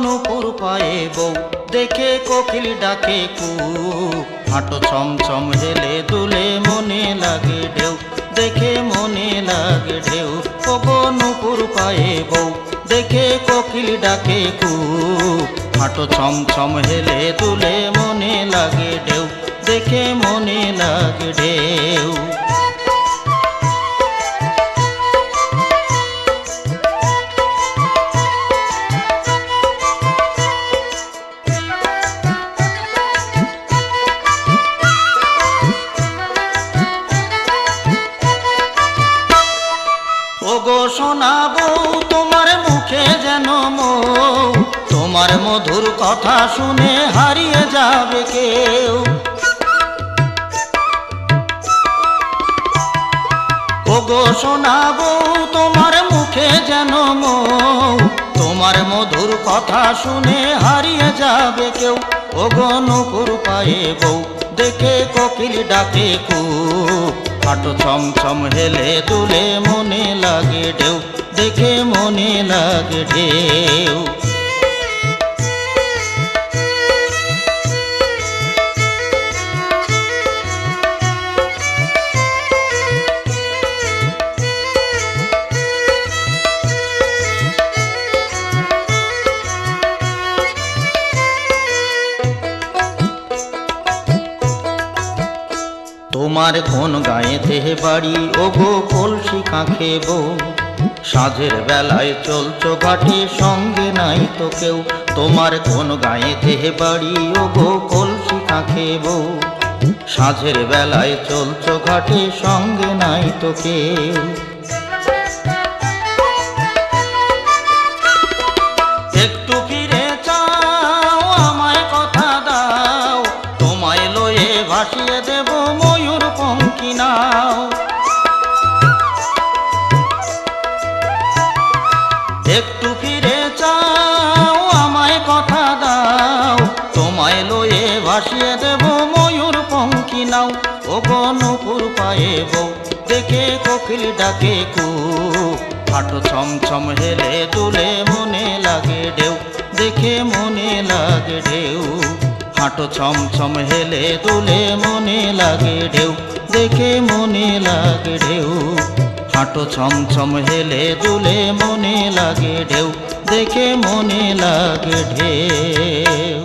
নুপুর পায়ে বউ দেখে কোকিল ডাকে কু, হাঁটো ছমছম হেলে দুলে মনে লাগে ঢেউ, দেখে মনে লাগে ঢেউ। ওগো নুপুর পায়ে বউ দেখে কোকিল ডাকে কু, হাঁটো ছমছম হেলে দুলে মনে লাগে ঢেউ, দেখে মনে লাগে ঢেউ। ওগো সোনা বউ তোমার মুখে যেন মৌ, তোমার মধুর কথা শুনে হারিয়ে যাবে কেউ। ওগো সোনা বউ তোমার মুখে যেন মৌ, তোমার মধুর কথা শুনে হারিয়ে যাবে কেউ। ওগো নুপুর পায়ে বউ দেখে কোকিল ডাকে কু, হাঁটো ছমছম হেলে দুলে মনে লাগে ঢেউ, দেখে মনে লাগে ঢেউ। তোমার কোন গায়েতে বাড়ি ওগো কলসি কাঁখে বউ, সাঁঝের বেলায় চলছো ঘাটে সঙ্গে নাই তো কেউ। তোমার কোন গায়েতে বাড়ি ওগো কলসি কাঁখে বউ, সাঁঝের বেলায় চলছো ঘাটে সঙ্গে নাই তো কেউ। একটু ফিরে চাও আমায় কথা দাও, তোমায় লয়ে ভাসিয়ে দেব ময়ূর পঙ্খী নাও। একটু ফিরে চাও আমায় কথা দাও, তোমায় লয়ে ভাসিয়ে দেব ময়ূর পঙ্খী নাও। ওগো নুপুর পায়ে বউ দেখে কোকিল ডাকে কু, হাঁটো ছমছম হেলে দুলে মনে লাগে ঢেউ, দেখে মনে লাগে ঢেউ। হাঁটো ছমছম হেলে দুলে মনে লাগে ঢেউ, দেখে মনে লাগে ঢেউ। হাঁটো ছমছম হেলে দুলে মনে লাগে ঢেউ, দেখে মনে লাগে ঢেউ।